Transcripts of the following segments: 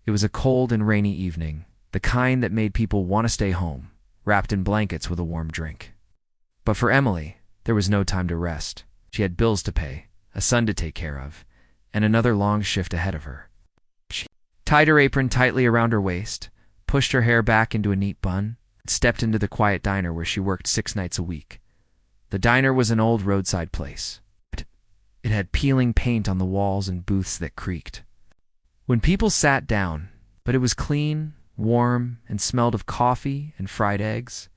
It was a cold and rainy evening, the kind that made people want to stay home, wrapped in blankets with a warm drink. But for Emily, there was no time to rest. She had bills to pay, a son to take care of, and another long shift ahead of her. She tied her apron tightly around her waist, pushed her hair back into a neat bun, and stepped into the quiet diner where she worked 6 nights a week. The diner was an old roadside place. It had peeling paint on the walls and booths that creaked. When people sat down, but it was clean, warm, and smelled of coffee and fried eggs.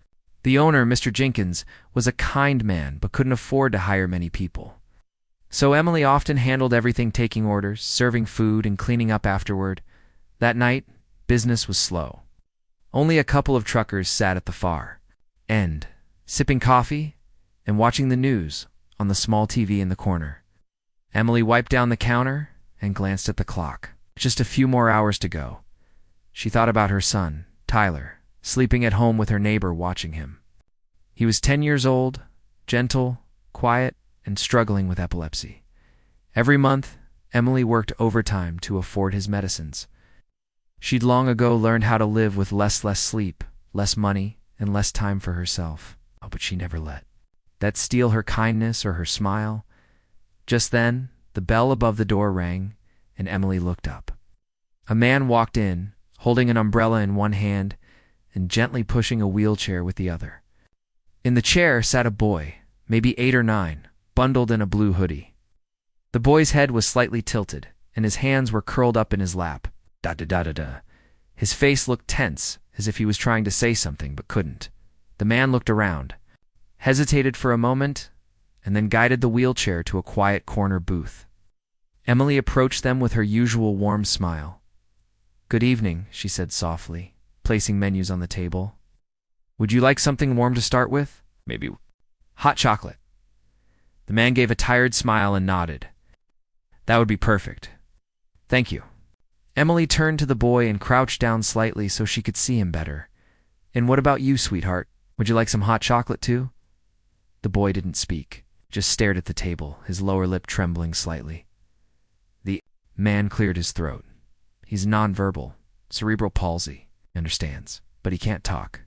The owner, Mr. Jenkins, was a kind man but couldn't afford to hire many people. So Emily often handled everything, taking orders, serving food, and cleaning up afterward. That night, business was slow. Only a couple of truckers sat at the far end, sipping coffee and watching the news on the small TV in the corner. Emily wiped down the counter and glanced at the clock. Just a few more hours to go. She thought about her son, Tyler, sleeping at home with her neighbor watching him. He was 10 years old, gentle, quiet, and struggling with epilepsy. Every month, Emily worked overtime to afford his medicines. She'd long ago learned how to live with less sleep, less money, and less time for herself. Oh, but she never let that steal her kindness or her smile. Just then, the bell above the door rang, and Emily looked up. A man walked in, holding an umbrella in one hand and gently pushing a wheelchair with the other. In the chair sat a boy, maybe 8 or 9, bundled in a blue hoodie. The boy's head was slightly tilted, and his hands were curled up in his lap. Da-da-da-da-da. His face looked tense, as if he was trying to say something but couldn't. The man looked around, hesitated for a moment, and then guided the wheelchair to a quiet corner booth. Emily approached them with her usual warm smile. "Good evening," she said softly, placing menus on the table. "Would you like something warm to start with? Maybe hot chocolate." The man gave a tired smile and nodded. "That would be perfect. Thank you." Emily turned to the boy and crouched down slightly so she could see him better. "And what about you, sweetheart? Would you like some hot chocolate too?" The boy didn't speak, just stared at the table, his lower lip trembling slightly. The man cleared his throat. "He's nonverbal, cerebral palsy, understands, but he can't talk."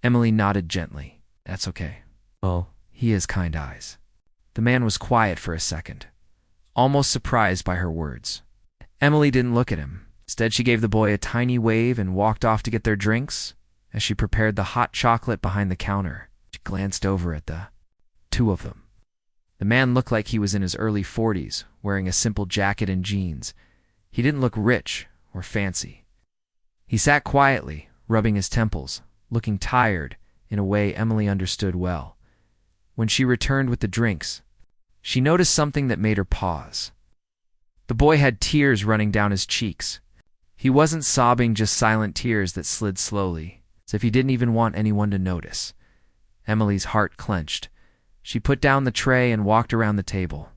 Emily nodded gently. "That's okay. Oh, he has kind eyes." The man was quiet for a second, almost surprised by her words. Emily didn't look at him. Instead, she gave the boy a tiny wave and walked off to get their drinks. As she prepared the hot chocolate behind the counter, she glanced over at the 2 of them. The man looked like he was in his early 40s, wearing a simple jacket and jeans. He didn't look rich or fancy. He sat quietly, rubbing his temples, looking tired in a way Emily understood well. When she returned with the drinks, she noticed something that made her pause. The boy had tears running down his cheeks. He wasn't sobbing, just silent tears that slid slowly, as if he didn't even want anyone to notice. Emily's heart clenched. She put down the tray and walked around the table.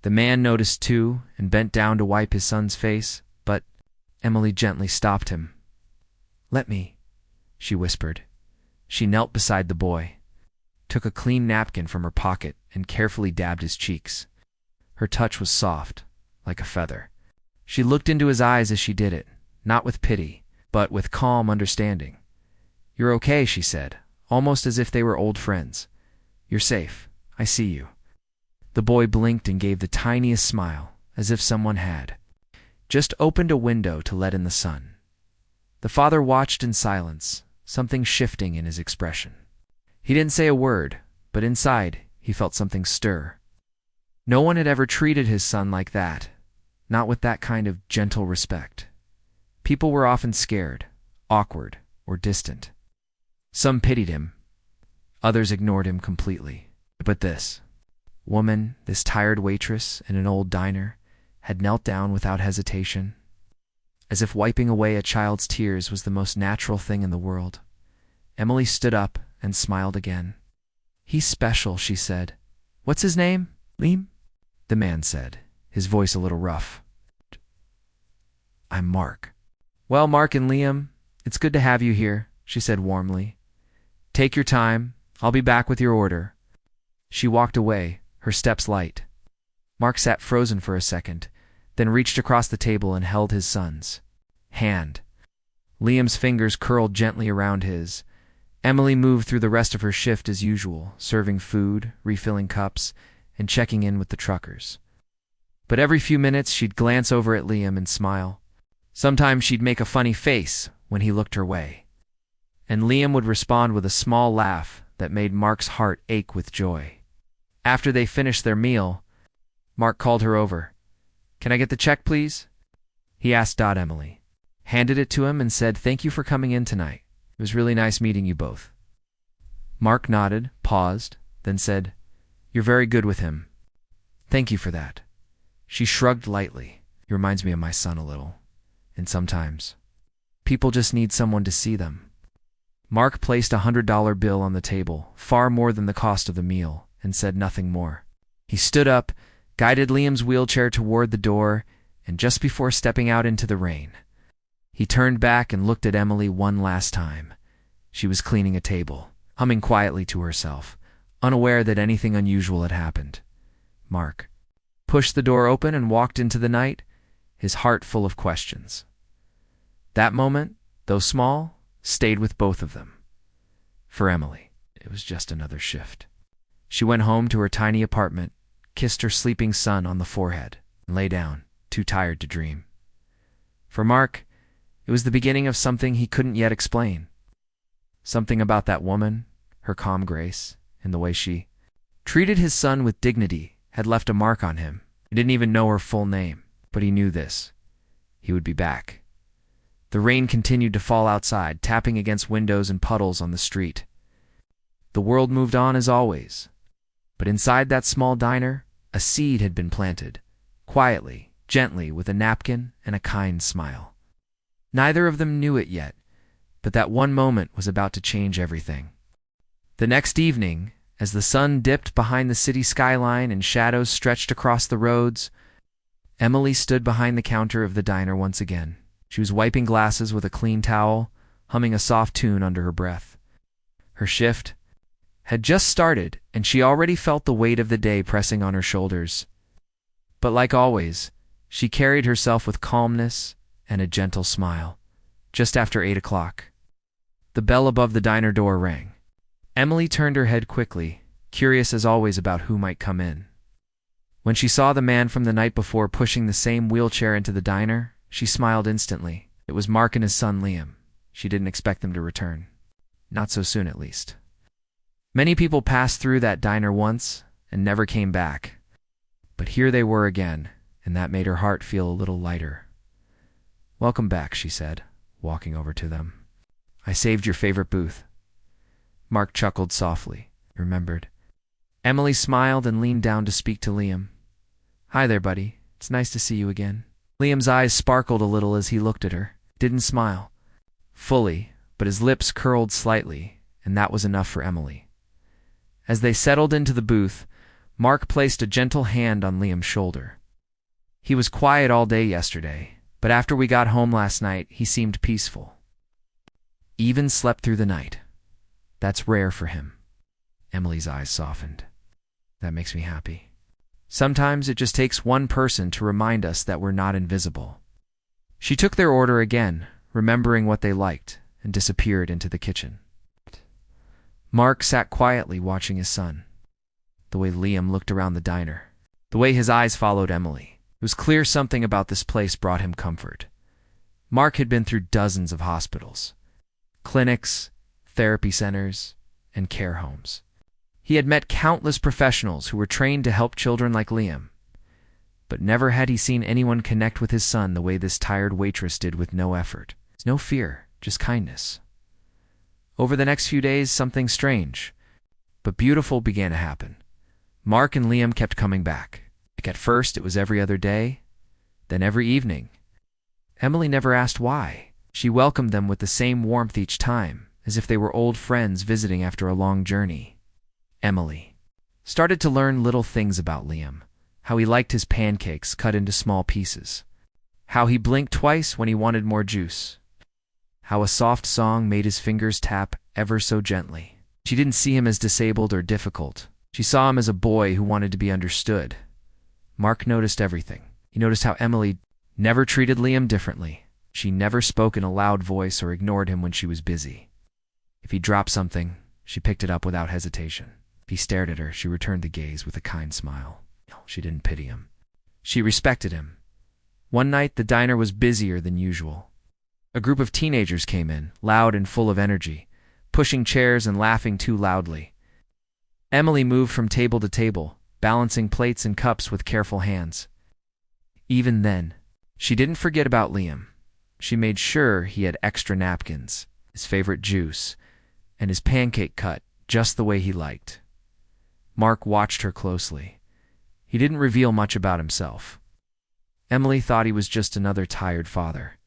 The man noticed too and bent down to wipe his son's face, but Emily gently stopped him. "Let me," she whispered. She knelt beside the boy, took a clean napkin from her pocket, and carefully dabbed his cheeks. Her touch was soft, like a feather. She looked into his eyes as she did it, not with pity, but with calm understanding. "You're okay," she said, almost as if they were old friends. "You're safe. I see you." The boy blinked and gave the tiniest smile, as if someone had just opened a window to let in the sun. The father watched in silence, something shifting in his expression. He didn't say a word, but inside he felt something stir. No one had ever treated his son like that, not with that kind of gentle respect. People were often scared, awkward, or distant. Some pitied him. Others ignored him completely. But this woman, this tired waitress in an old diner, had knelt down without hesitation, as if wiping away a child's tears was the most natural thing in the world. Emily stood up and smiled again. "He's special," she said. "What's his name? Liam?" The man said, his voice a little rough. "I'm Mark." "Well, Mark and Liam, it's good to have you here," she said warmly. "Take your time. I'll be back with your order." She walked away, her steps light. Mark sat frozen for a second, then reached across the table and held his son's hand. Liam's fingers curled gently around his. Emily moved through the rest of her shift as usual, serving food, refilling cups, and checking in with the truckers. But every few minutes she'd glance over at Liam and smile. Sometimes she'd make a funny face when he looked her way, and Liam would respond with a small laugh that made Mark's heart ache with joy. After they finished their meal, Mark called her over. "Can I get the check, please?" He asked Emily, handed it to him, and said, "Thank you for coming in tonight. It was really nice meeting you both." Mark nodded, paused, then said, "You're very good with him. Thank you for that." She shrugged lightly. "He reminds me of my son a little. And sometimes people just need someone to see them." Mark placed a $100 bill on the table, far more than the cost of the meal, and said nothing more. He stood up, guided Liam's wheelchair toward the door, and just before stepping out into the rain, he turned back and looked at Emily one last time. She was cleaning a table, humming quietly to herself, unaware that anything unusual had happened. Mark pushed the door open and walked into the night, his heart full of questions. That moment, though small, stayed with both of them. For Emily, it was just another shift. She went home to her tiny apartment, kissed her sleeping son on the forehead, and lay down, too tired to dream. For Mark, it was the beginning of something he couldn't yet explain. Something about that woman, her calm grace, and the way she treated his son with dignity had left a mark on him. He didn't even know her full name, but he knew this. He would be back. The rain continued to fall outside, tapping against windows and puddles on the street. The world moved on as always. But inside that small diner, a seed had been planted, quietly, gently, with a napkin and a kind smile. Neither of them knew it yet, but that one moment was about to change everything. The next evening, as the sun dipped behind the city skyline and shadows stretched across the roads, Emily stood behind the counter of the diner once again. She was wiping glasses with a clean towel, humming a soft tune under her breath. Her shift had just started, and she already felt the weight of the day pressing on her shoulders. But like always, she carried herself with calmness and a gentle smile. Just after 8 o'clock, the bell above the diner door rang. Emily turned her head quickly, curious as always about who might come in. When she saw the man from the night before pushing the same wheelchair into the diner, she smiled instantly. It was Mark and his son Liam. She didn't expect them to return. Not so soon, at least. Many people passed through that diner once and never came back. But here they were again, and that made her heart feel a little lighter. "Welcome back," she said, walking over to them. "I saved your favorite booth." Mark chuckled softly. He remembered. Emily smiled and leaned down to speak to Liam. "Hi there, buddy. It's nice to see you again." Liam's eyes sparkled a little as he looked at her. Didn't smile fully, but his lips curled slightly, and that was enough for Emily. As they settled into the booth, Mark placed a gentle hand on Liam's shoulder. "He was quiet all day yesterday, but after we got home last night, he seemed peaceful. Even slept through the night. That's rare for him." Emily's eyes softened. "That makes me happy. Sometimes it just takes one person to remind us that we're not invisible." She took their order again, remembering what they liked, and disappeared into the kitchen. Mark sat quietly watching his son. The way Liam looked around the diner, the way his eyes followed Emily. It was clear something about this place brought him comfort. Mark had been through dozens of hospitals, clinics, therapy centers, and care homes. He had met countless professionals who were trained to help children like Liam, but never had he seen anyone connect with his son the way this tired waitress did with no effort. No fear, just kindness. Over the next few days, something strange, but beautiful began to happen. Mark and Liam kept coming back. At first, it was every other day, then every evening. Emily never asked why. She welcomed them with the same warmth each time, as if they were old friends visiting after a long journey. Emily started to learn little things about Liam, how he liked his pancakes cut into small pieces, how he blinked twice when he wanted more juice, how a soft song made his fingers tap ever so gently. She didn't see him as disabled or difficult. She saw him as a boy who wanted to be understood. Mark noticed everything. He noticed how Emily never treated Liam differently. She never spoke in a loud voice or ignored him when she was busy. If he dropped something, she picked it up without hesitation. If he stared at her, she returned the gaze with a kind smile. She didn't pity him. She respected him. One night, the diner was busier than usual. A group of teenagers came in, loud and full of energy, pushing chairs and laughing too loudly. Emily moved from table to table, balancing plates and cups with careful hands. Even then, she didn't forget about Liam. She made sure he had extra napkins, his favorite juice, and his pancake cut just the way he liked. Mark watched her closely. He didn't reveal much about himself. Emily thought he was just another tired father,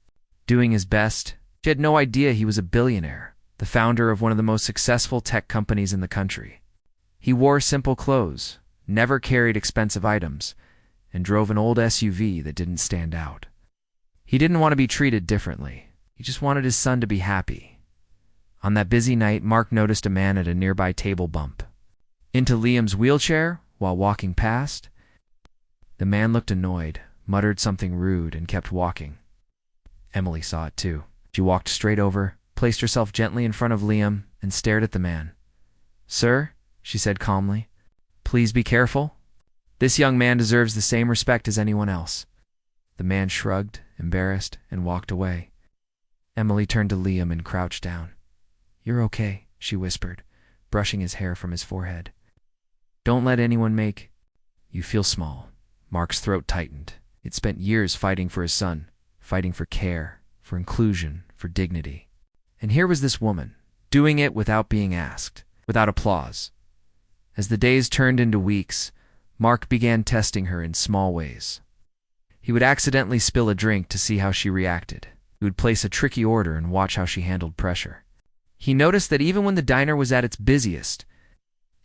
doing his best. She had no idea he was a billionaire, the founder of one of the most successful tech companies in the country. He wore simple clothes, never carried expensive items, and drove an old SUV that didn't stand out. He didn't want to be treated differently. He just wanted his son to be happy. On that busy night, Mark noticed a man at a nearby table bump into Liam's wheelchair while walking past. The man looked annoyed, muttered something rude, and kept walking. Emily saw it too. She walked straight over, placed herself gently in front of Liam, and stared at the man. "Sir," she said calmly, "please be careful. This young man deserves the same respect as anyone else." The man shrugged, embarrassed, and walked away. Emily turned to Liam and crouched down. "You're okay," she whispered, brushing his hair from his forehead. "Don't let anyone make you feel small." Mark's throat tightened. He'd spent years fighting for his son, fighting for care, for inclusion, for dignity. And here was this woman, doing it without being asked, without applause. As the days turned into weeks, Mark began testing her in small ways. He would accidentally spill a drink to see how she reacted. He would place a tricky order and watch how she handled pressure. He noticed that even when the diner was at its busiest,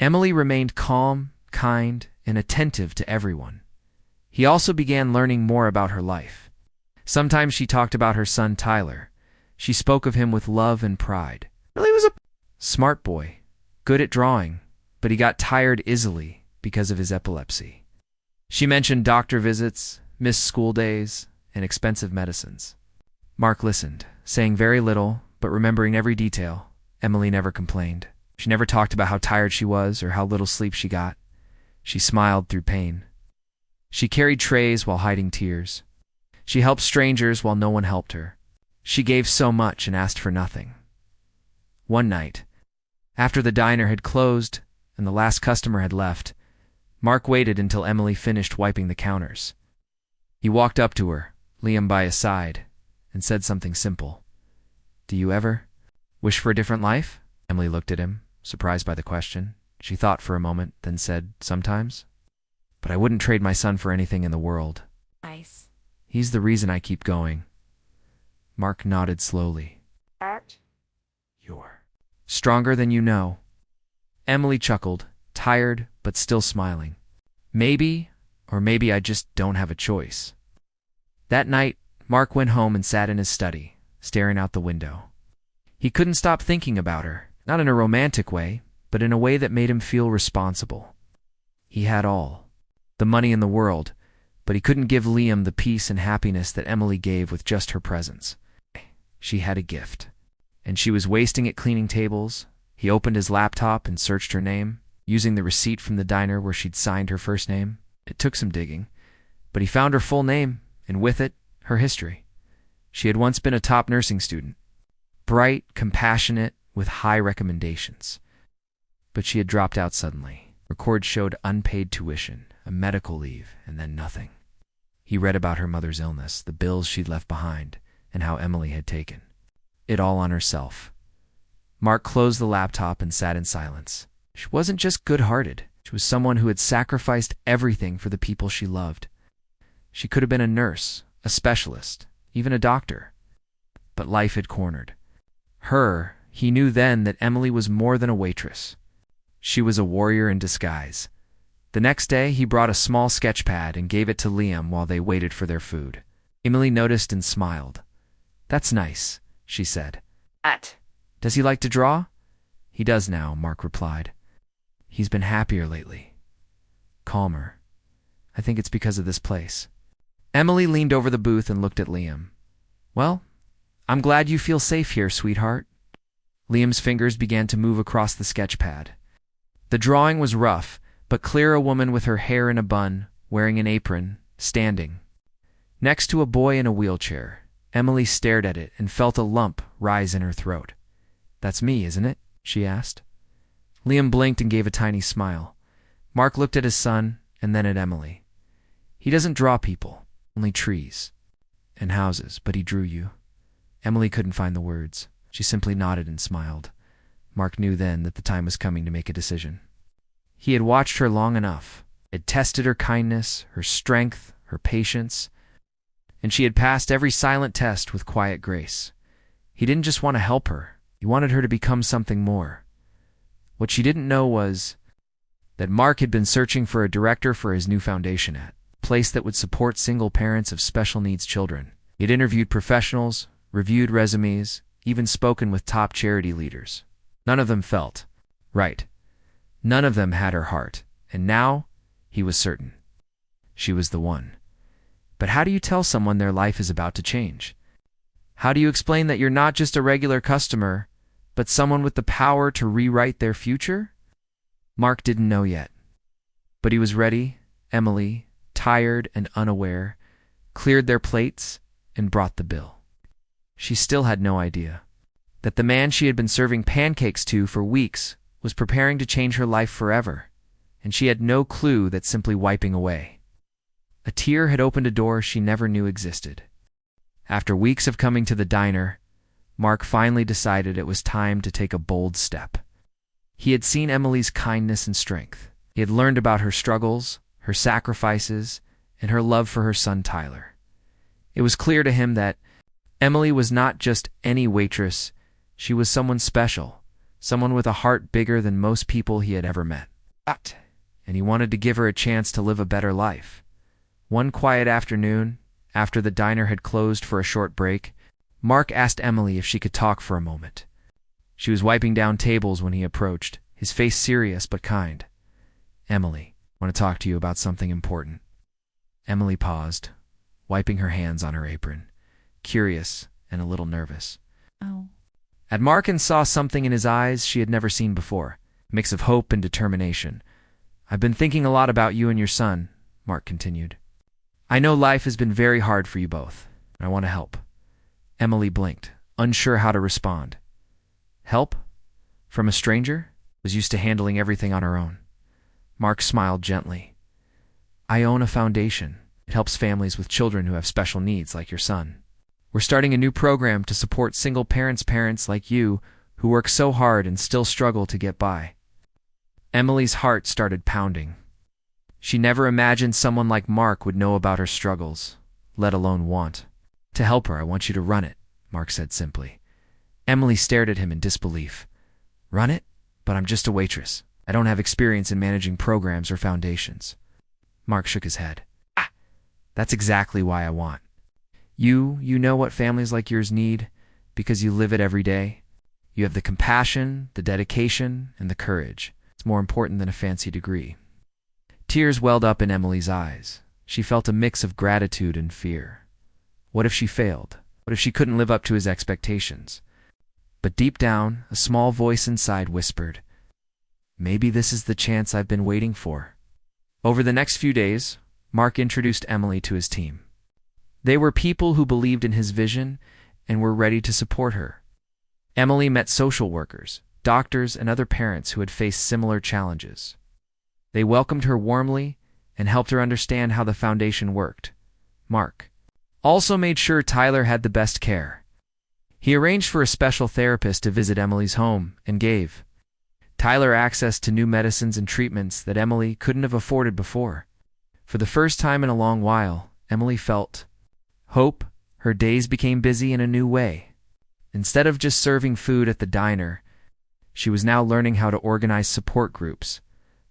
Emily remained calm, kind, and attentive to everyone. He also began learning more about her life. Sometimes she talked about her son Tyler. She spoke of him with love and pride. He was a smart boy, good at drawing, but he got tired easily because of his epilepsy. She mentioned doctor visits, missed school days, and expensive medicines. Mark listened, saying very little, but remembering every detail. Emily never complained. She never talked about how tired she was or how little sleep she got. She smiled through pain. She carried trays while hiding tears. She helped strangers while no one helped her. She gave so much and asked for nothing. One night, after the diner had closed and the last customer had left, Mark waited until Emily finished wiping the counters. He walked up to her, Liam by his side, and said something simple. "Do you ever wish for a different life?" Emily looked at him, surprised by the question. She thought for a moment, then said, "Sometimes. But I wouldn't trade my son for anything in the world. Nice. He's the reason I keep going." Mark nodded slowly. "You're stronger than you know." Emily chuckled, tired but still smiling. "Maybe, or maybe I just don't have a choice." That night, Mark went home and sat in his study, staring out the window. He couldn't stop thinking about her, not in a romantic way, but in a way that made him feel responsible. He had all the money in the world, but he couldn't give Liam the peace and happiness that Emily gave with just her presence. She had a gift, and she was wasting it cleaning tables. He opened his laptop and searched her name, using the receipt from the diner where she'd signed her first name. It took some digging, but he found her full name, and with it, her history. She had once been a top nursing student, bright, compassionate, with high recommendations. But she had dropped out suddenly. Records showed unpaid tuition, a medical leave, and then nothing. He read about her mother's illness, the bills she'd left behind, and how Emily had taken it all on herself. Mark closed the laptop and sat in silence. She wasn't just good-hearted. She was someone who had sacrificed everything for the people she loved. She could have been a nurse, a specialist, even a doctor. But life had cornered her. He knew then that Emily was more than a waitress. She was a warrior in disguise. The next day, he brought a small sketch pad and gave it to Liam while they waited for their food. Emily noticed and smiled. "That's nice," she said. "Does he like to draw?" "He does now," Mark replied. "He's been happier lately. Calmer. I think it's because of this place." Emily leaned over the booth and looked at Liam. "Well, I'm glad you feel safe here, sweetheart. Liam's fingers began to move across the sketch pad. The drawing was rough, but clear: a woman with her hair in a bun, wearing an apron, standing next to a boy in a wheelchair. Emily stared at it and felt a lump rise in her throat. That's me, isn't it? She asked. Liam blinked and gave a tiny smile. Mark looked at his son and then at Emily. He doesn't draw people, only trees and houses, but he drew you. Emily couldn't find the words. She simply nodded and smiled. Mark knew then that the time was coming to make a decision. He had watched her long enough, had tested her kindness, her strength, her patience, and she had passed every silent test with quiet grace. He didn't just want to help her, he wanted her to become something more. What she didn't know was that Mark had been searching for a director for his new foundation at a place that would support single parents of special needs children. He had interviewed professionals, reviewed resumes, even spoken with top charity leaders. None of them felt right. None of them had her heart, and now he was certain she was the one. But how do you tell someone their life is about to change? How do you explain that you're not just a regular customer, but someone with the power to rewrite their future? Mark didn't know yet. But he was ready. Emily, tired and unaware, cleared their plates and brought the bill. She still had no idea that the man she had been serving pancakes to for weeks was preparing to change her life forever, and she had no clue that simply wiping away a tear had opened a door she never knew existed. After weeks of coming to the diner, Mark finally decided it was time to take a bold step. He had seen Emily's kindness and strength. He had learned about her struggles, her sacrifices, and her love for her son Tyler. It was clear to him that Emily was not just any waitress, she was someone special, someone with a heart bigger than most people he had ever met. And he wanted to give her a chance to live a better life. One quiet afternoon, after the diner had closed for a short break, Mark asked Emily if she could talk for a moment. She was wiping down tables when he approached, his face serious but kind. Emily, I want to talk to you about something important. Emily paused, wiping her hands on her apron, curious and a little nervous. Oh. At Mark and saw something in his eyes she had never seen before, a mix of hope and determination. I've been thinking a lot about you and your son, Mark continued. I know life has been very hard for you both, and I want to help. Emily blinked, unsure how to respond. Help? From a stranger? Was used to handling everything on her own. Mark smiled gently. I own a foundation. It helps families with children who have special needs like your son. We're starting a new program to support single parents like you who work so hard and still struggle to get by. Emily's heart started pounding. She never imagined someone like Mark would know about her struggles, let alone want. To help her, I want you to run it, Mark said simply. Emily stared at him in disbelief. Run it? But I'm just a waitress. I don't have experience in managing programs or foundations. Mark shook his head. That's exactly why I want. You know what families like yours need, because you live it every day. You have the compassion, the dedication, and the courage. It's more important than a fancy degree. Tears welled up in Emily's eyes. She felt a mix of gratitude and fear. What if she failed? What if she couldn't live up to his expectations? But deep down, a small voice inside whispered, maybe this is the chance I've been waiting for. Over the next few days, Mark introduced Emily to his team. They were people who believed in his vision and were ready to support her. Emily met social workers, doctors, and other parents who had faced similar challenges. They welcomed her warmly and helped her understand how the foundation worked. Mark also made sure Tyler had the best care. He arranged for a special therapist to visit Emily's home and gave Tyler access to new medicines and treatments that Emily couldn't have afforded before. For the first time in a long while, Emily felt hope. Her days became busy in a new way. Instead of just serving food at the diner, she was now learning how to organize support groups,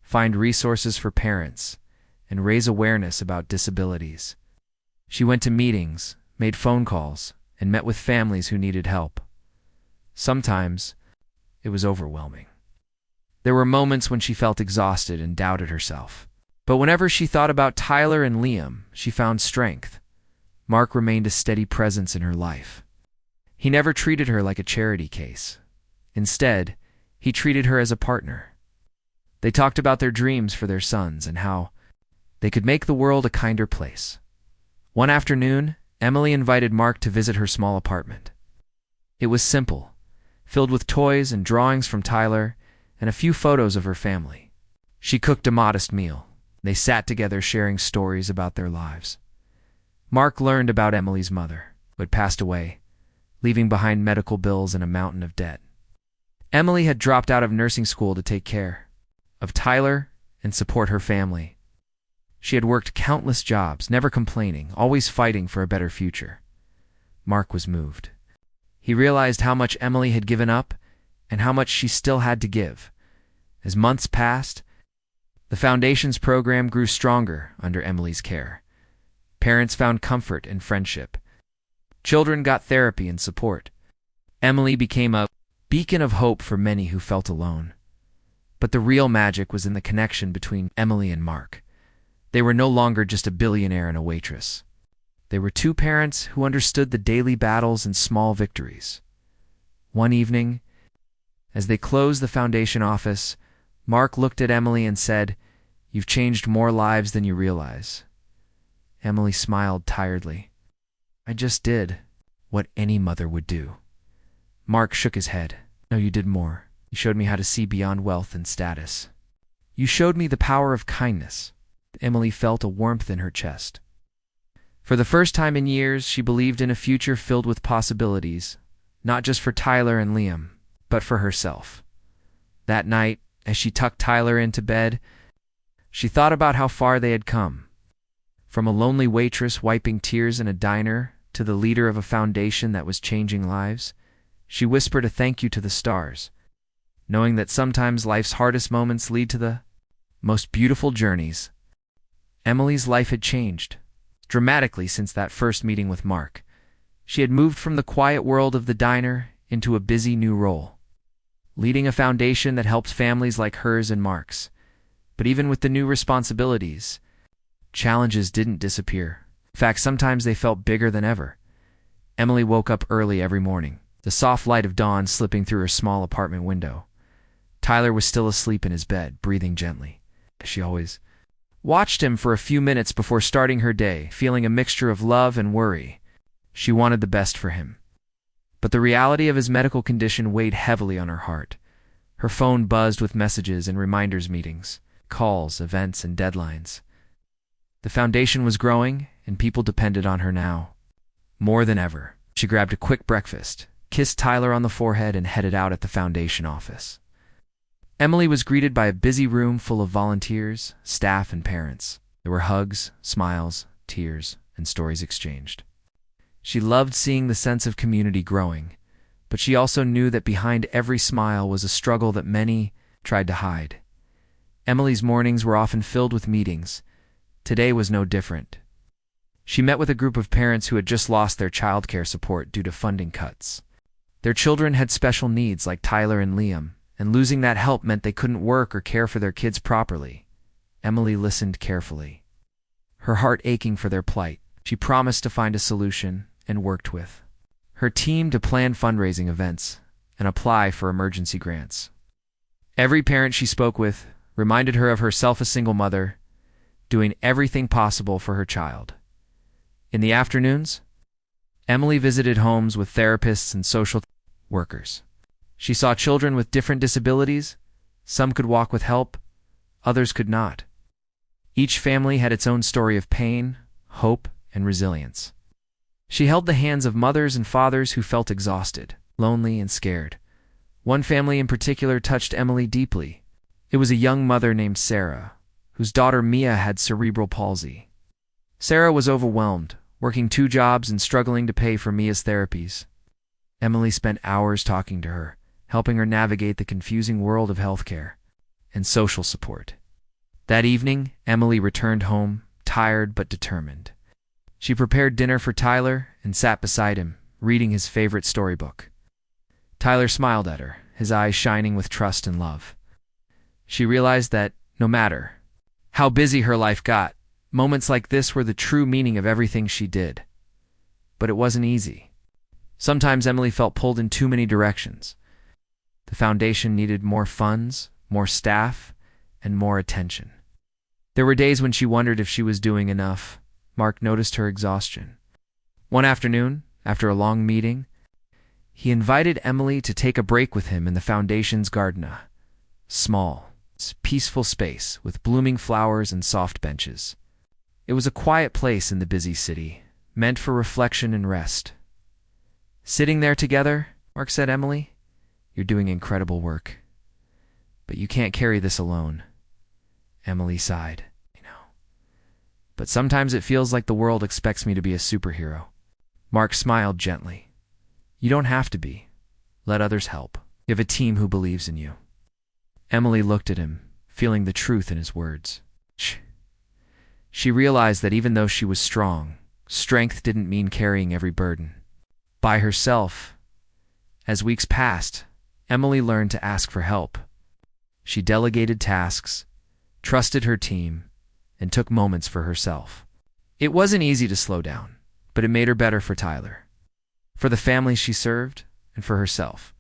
find resources for parents, and raise awareness about disabilities. She went to meetings, made phone calls, and met with families who needed help. Sometimes, it was overwhelming. There were moments when she felt exhausted and doubted herself. But whenever she thought about Tyler and Liam, she found strength. Mark remained a steady presence in her life. He never treated her like a charity case. Instead, he treated her as a partner. They talked about their dreams for their sons and how they could make the world a kinder place. One afternoon, Emily invited Mark to visit her small apartment. It was simple, filled with toys and drawings from Tyler and a few photos of her family. She cooked a modest meal. They sat together sharing stories about their lives. Mark learned about Emily's mother, who had passed away, leaving behind medical bills and a mountain of debt. Emily had dropped out of nursing school to take care of Tyler and support her family. She had worked countless jobs, never complaining, always fighting for a better future. Mark was moved. He realized how much Emily had given up and how much she still had to give. As months passed, the Foundation's program grew stronger under Emily's care. Parents found comfort and friendship. Children got therapy and support. Emily became a beacon of hope for many who felt alone. But the real magic was in the connection between Emily and Mark. They were no longer just a billionaire and a waitress. They were two parents who understood the daily battles and small victories. One evening, as they closed the Foundation office, Mark looked at Emily and said, "You've changed more lives than you realize." Emily smiled tiredly. "I just did what any mother would do." Mark shook his head. "No, you did more. You showed me how to see beyond wealth and status. You showed me the power of kindness." Emily felt a warmth in her chest. For the first time in years, she believed in a future filled with possibilities, not just for Tyler and Liam, but for herself. That night, as she tucked Tyler into bed, she thought about how far they had come. From a lonely waitress wiping tears in a diner to the leader of a foundation that was changing lives, she whispered a thank you to the stars, knowing that sometimes life's hardest moments lead to the most beautiful journeys. Emily's life had changed dramatically since that first meeting with Mark. She had moved from the quiet world of the diner into a busy new role, leading a foundation that helped families like hers and Mark's. But even with the new responsibilities, challenges didn't disappear. In fact, sometimes they felt bigger than ever. Emily woke up early every morning, the soft light of dawn slipping through her small apartment window. Tyler was still asleep in his bed, breathing gently. She always watched him for a few minutes before starting her day, feeling a mixture of love and worry. She wanted the best for him. But the reality of his medical condition weighed heavily on her heart. Her phone buzzed with messages and reminders, meetings, calls, events, and deadlines. The foundation was growing, and people depended on her now, more than ever. She grabbed a quick breakfast, kissed Tyler on the forehead, and headed out at the foundation office. Emily was greeted by a busy room full of volunteers, staff, and parents. There were hugs, smiles, tears, and stories exchanged. She loved seeing the sense of community growing, but she also knew that behind every smile was a struggle that many tried to hide. Emily's mornings were often filled with meetings. Today was no different. She met with a group of parents who had just lost their childcare support due to funding cuts. Their children had special needs like Tyler and Liam, and losing that help meant they couldn't work or care for their kids properly. Emily listened carefully, her heart aching for their plight. She promised to find a solution and worked with her team to plan fundraising events and apply for emergency grants. Every parent she spoke with reminded her of herself, a single mother, doing everything possible for her child. In the afternoons, Emily visited homes with therapists and social workers. She saw children with different disabilities. Some could walk with help, others could not. Each family had its own story of pain, hope, and resilience. She held the hands of mothers and fathers who felt exhausted, lonely, and scared. One family in particular touched Emily deeply. It was a young mother named Sarah, whose daughter Mia had cerebral palsy. Sarah was overwhelmed, working 2 jobs and struggling to pay for Mia's therapies. Emily spent hours talking to her, helping her navigate the confusing world of healthcare and social support. That evening, Emily returned home, tired but determined. She prepared dinner for Tyler and sat beside him, reading his favorite storybook. Tyler smiled at her, his eyes shining with trust and love. She realized that, no matter how busy her life got, moments like this were the true meaning of everything she did. But it wasn't easy. Sometimes Emily felt pulled in too many directions. The foundation needed more funds, more staff, and more attention. There were days when she wondered if she was doing enough. Mark noticed her exhaustion. One afternoon, after a long meeting, he invited Emily to take a break with him in the foundation's garden, a small, peaceful space with blooming flowers and soft benches. It was a quiet place in the busy city, meant for reflection and rest. Sitting there together, Mark said, "Emily, you're doing incredible work, but you can't carry this alone." Emily sighed. But sometimes it feels like the world expects me to be a superhero. Mark smiled gently. You don't have to be. Let others help. You have a team who believes in you. Emily looked at him, feeling the truth in his words. She realized that even though she was strong, strength didn't mean carrying every burden by herself. As weeks passed, Emily learned to ask for help. She delegated tasks, trusted her team, and took moments for herself. It wasn't easy to slow down, but it made her better for Tyler, for the family she served, and for herself.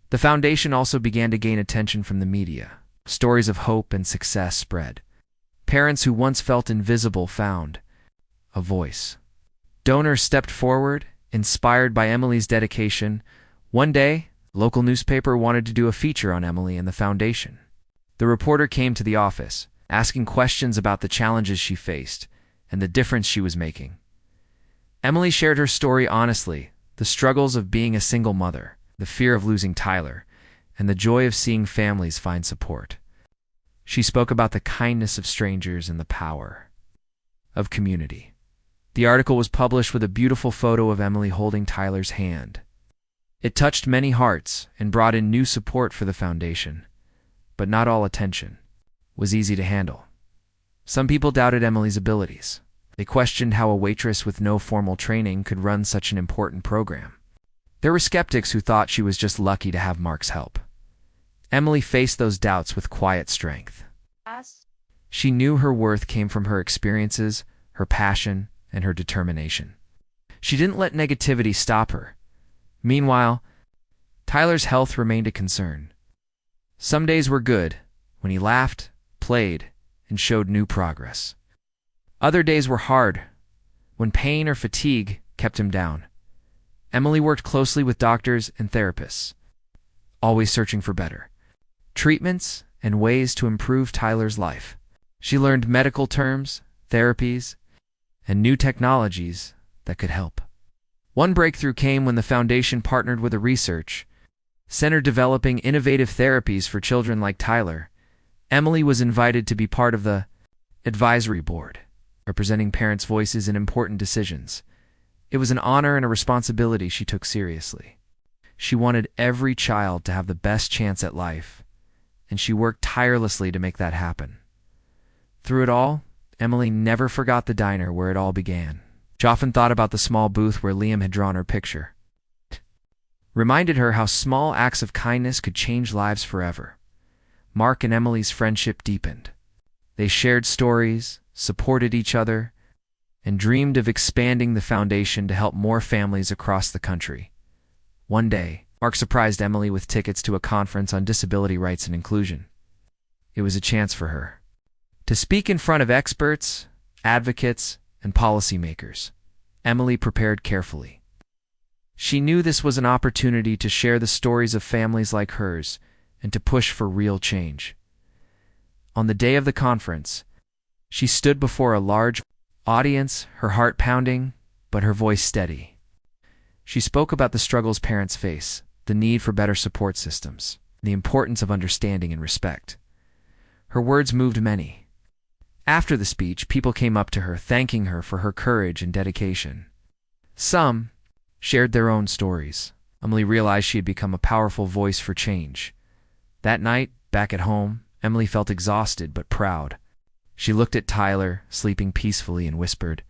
The foundation also began to gain attention from the media. Stories of hope and success spread. Parents who once felt invisible found a voice. Donors stepped forward, inspired by Emily's dedication. One day, a local newspaper wanted to do a feature on Emily and the foundation. The reporter came to the office, asking questions about the challenges she faced and the difference she was making. Emily shared her story honestly, the struggles of being a single mother, the fear of losing Tyler, and the joy of seeing families find support. She spoke about the kindness of strangers and the power of community. The article was published with a beautiful photo of Emily holding Tyler's hand. It touched many hearts and brought in new support for the foundation, but not all attention was easy to handle. Some people doubted Emily's abilities. They questioned how a waitress with no formal training could run such an important program. There were skeptics who thought she was just lucky to have Mark's help. Emily faced those doubts with quiet strength. She knew her worth came from her experiences, her passion, and her determination. She didn't let negativity stop her. Meanwhile, Tyler's health remained a concern. Some days were good, when he laughed, played, and showed new progress. Other days were hard, when pain or fatigue kept him down. Emily worked closely with doctors and therapists, always searching for better treatments and ways to improve Tyler's life. She learned medical terms, therapies, and new technologies that could help. One breakthrough came when the foundation partnered with a research center developing innovative therapies for children like Tyler. Emily was invited to be part of the advisory board, representing parents' voices in important decisions. It was an honor and a responsibility she took seriously. She wanted every child to have the best chance at life, and she worked tirelessly to make that happen. Through it all, Emily never forgot the diner where it all began. She often thought about the small booth where Liam had drawn her picture. Reminded her how small acts of kindness could change lives forever. Mark and Emily's friendship deepened. They shared stories, supported each other, and dreamed of expanding the foundation to help more families across the country. One day, Mark surprised Emily with tickets to a conference on disability rights and inclusion. It was a chance for her to speak in front of experts, advocates, and policymakers. Emily prepared carefully. She knew this was an opportunity to share the stories of families like hers and to push for real change. On the day of the conference, she stood before a large audience, her heart pounding, but her voice steady. She spoke about the struggles parents face, the need for better support systems, the importance of understanding and respect. Her words moved many. After the speech, people came up to her, thanking her for her courage and dedication. Some shared their own stories. Emily realized she had become a powerful voice for change. That night, back at home, Emily felt exhausted but proud. She looked at Tyler, sleeping peacefully, and whispered,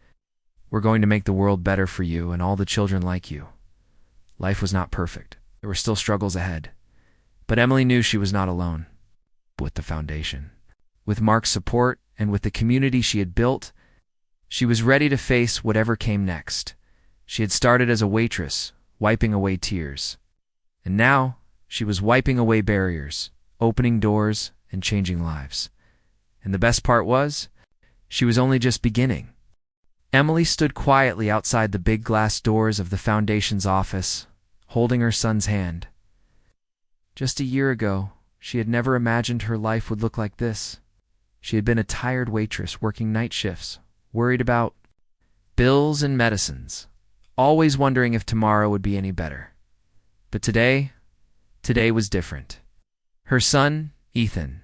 "We're going to make the world better for you and all the children like you." Life was not perfect. There were still struggles ahead. But Emily knew she was not alone. With the foundation, with Mark's support, and with the community she had built, she was ready to face whatever came next. She had started as a waitress, wiping away tears. And now, she was wiping away barriers, opening doors, and changing lives. And the best part was, she was only just beginning. Emily stood quietly outside the big glass doors of the Foundation's office, holding her son's hand. Just a year ago, she had never imagined her life would look like this. She had been a tired waitress working night shifts, worried about bills and medicines, always wondering if tomorrow would be any better. But today was different. Her son, Ethan,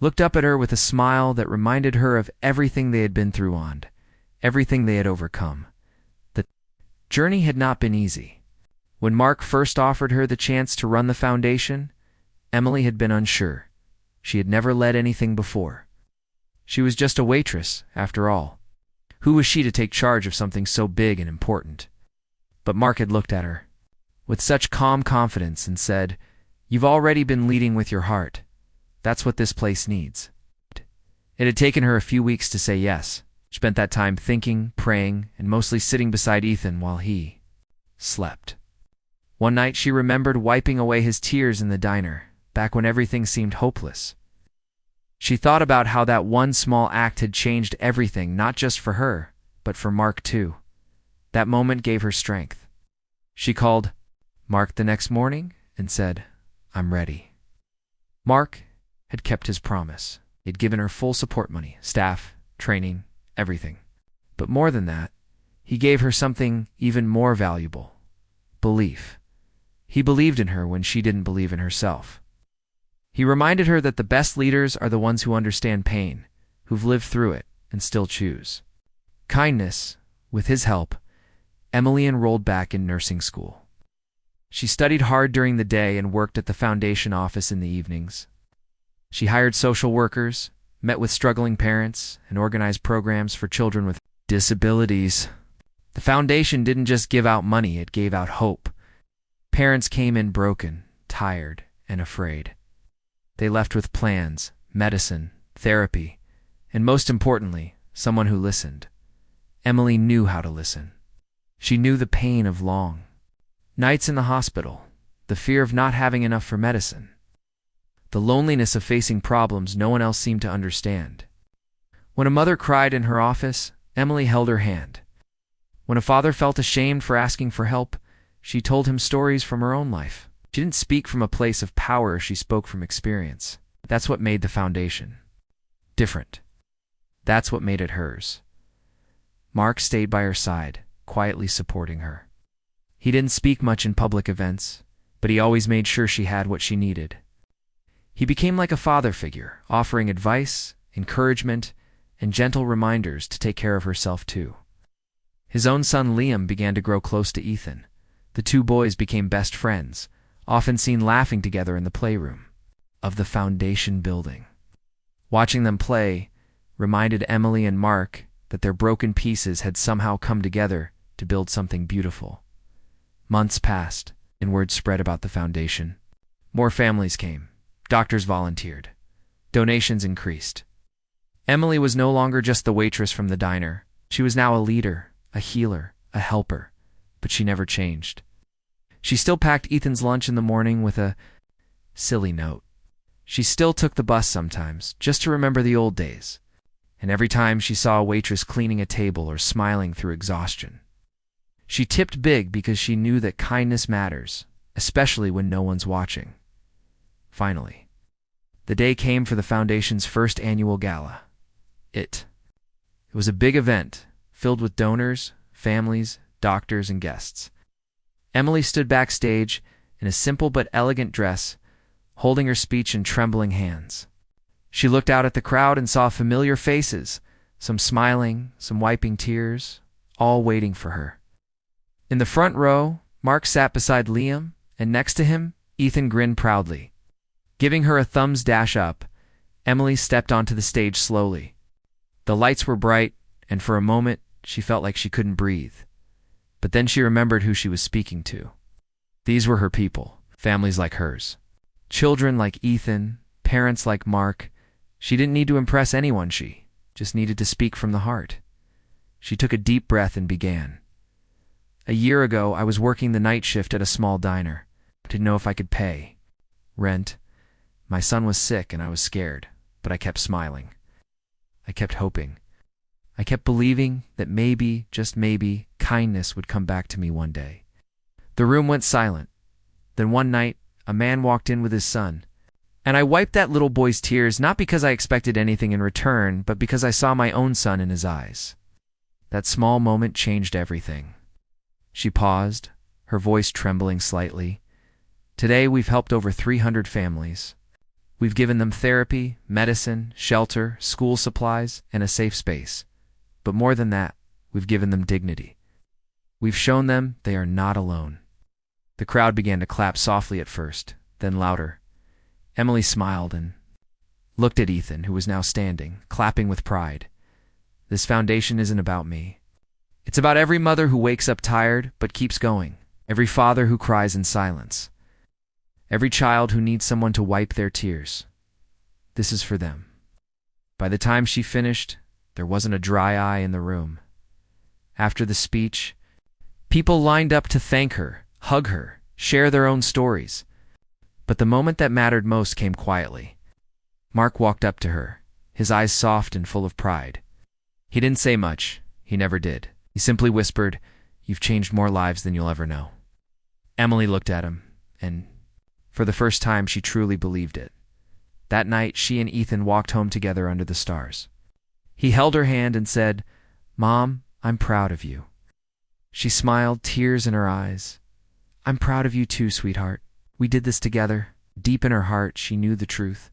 looked up at her with a smile that reminded her of everything they had been through and everything they had overcome. The journey had not been easy. When Mark first offered her the chance to run the foundation, Emily had been unsure. She had never led anything before. She was just a waitress, after all. Who was she to take charge of something so big and important? But Mark had looked at her with such calm confidence and said, "You've already been leading with your heart. That's what this place needs." It had taken her a few weeks to say yes. She spent that time thinking, praying, and mostly sitting beside Ethan while he slept. One night she remembered wiping away his tears in the diner, back when everything seemed hopeless. She thought about how that one small act had changed everything, not just for her, but for Mark too. That moment gave her strength. She called Mark the next morning and said, "I'm ready." Mark had kept his promise. He had given her full support money, staff, training, everything. But more than that, he gave her something even more valuable: belief. He believed in her when she didn't believe in herself. He reminded her that the best leaders are the ones who understand pain, who've lived through it, and still choose kindness. With his help, Emily enrolled back in nursing school. She studied hard during the day and worked at the foundation office in the evenings. She hired social workers, met with struggling parents, and organized programs for children with disabilities. The foundation didn't just give out money, it gave out hope. Parents came in broken, tired, and afraid. They left with plans, medicine, therapy, and most importantly, someone who listened. Emily knew how to listen. She knew the pain of long nights in the hospital, the fear of not having enough for medicine, the loneliness of facing problems no one else seemed to understand. When a mother cried in her office, Emily held her hand. When a father felt ashamed for asking for help, she told him stories from her own life. She didn't speak from a place of power, she spoke from experience. That's what made the foundation different. That's what made it hers. Mark stayed by her side, quietly supporting her. He didn't speak much in public events, but he always made sure she had what she needed. He became like a father figure, offering advice, encouragement, and gentle reminders to take care of herself too. His own son Liam began to grow close to Ethan. The two boys became best friends, often seen laughing together in the playroom of the foundation building. Watching them play reminded Emily and Mark that their broken pieces had somehow come together to build something beautiful. Months passed, and word spread about the foundation. More families came. Doctors volunteered. Donations increased. Emily was no longer just the waitress from the diner. She was now a leader, a healer, a helper, but she never changed. She still packed Ethan's lunch in the morning with a silly note. She still took the bus sometimes, just to remember the old days. And every time she saw a waitress cleaning a table or smiling through exhaustion, she tipped big because she knew that kindness matters, especially when no one's watching. Finally, the day came for the foundation's first annual gala. It was a big event, filled with donors, families, doctors, and guests. Emily stood backstage in a simple but elegant dress, holding her speech in trembling hands. She looked out at the crowd and saw familiar faces, some smiling, some wiping tears, all waiting for her. In the front row, Mark sat beside Liam, and next to him, Ethan grinned proudly. Giving her a thumbs dash up, Emily stepped onto the stage slowly. The lights were bright, and for a moment, she felt like she couldn't breathe. But then she remembered who she was speaking to. These were her people, families like hers. Children like Ethan, parents like Mark. She didn't need to impress anyone, she just needed to speak from the heart. She took a deep breath and began. A year ago, I was working the night shift at a small diner. I didn't know if I could pay rent. My son was sick and I was scared, but I kept smiling. I kept hoping. I kept believing that maybe, just maybe, kindness would come back to me one day. The room went silent. Then one night, a man walked in with his son. And I wiped that little boy's tears not because I expected anything in return, but because I saw my own son in his eyes. That small moment changed everything. She paused, her voice trembling slightly. Today we've helped over 300 families. We've given them therapy, medicine, shelter, school supplies, and a safe space. But more than that, we've given them dignity. We've shown them they are not alone. The crowd began to clap softly at first, then louder. Emily smiled and looked at Ethan, who was now standing, clapping with pride. This foundation isn't about me. It's about every mother who wakes up tired but keeps going, every father who cries in silence, every child who needs someone to wipe their tears. This is for them. By the time she finished, there wasn't a dry eye in the room. After the speech, people lined up to thank her, hug her, share their own stories. But the moment that mattered most came quietly. Mark walked up to her, his eyes soft and full of pride. He didn't say much. He never did. He simply whispered, "You've changed more lives than you'll ever know." Emily looked at him, and for the first time she truly believed it. That night, she and Ethan walked home together under the stars. He held her hand and said, "Mom, I'm proud of you." She smiled, tears in her eyes. "I'm proud of you too, sweetheart. We did this together." Deep in her heart, she knew the truth.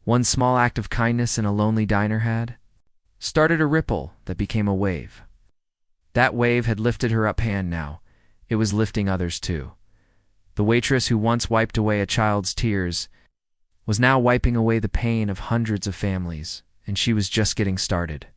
One small act of kindness in a lonely diner had started a ripple that became a wave. That wave had lifted her up hand now. It was lifting others too. The waitress who once wiped away a child's tears was now wiping away the pain of hundreds of families, and she was just getting started.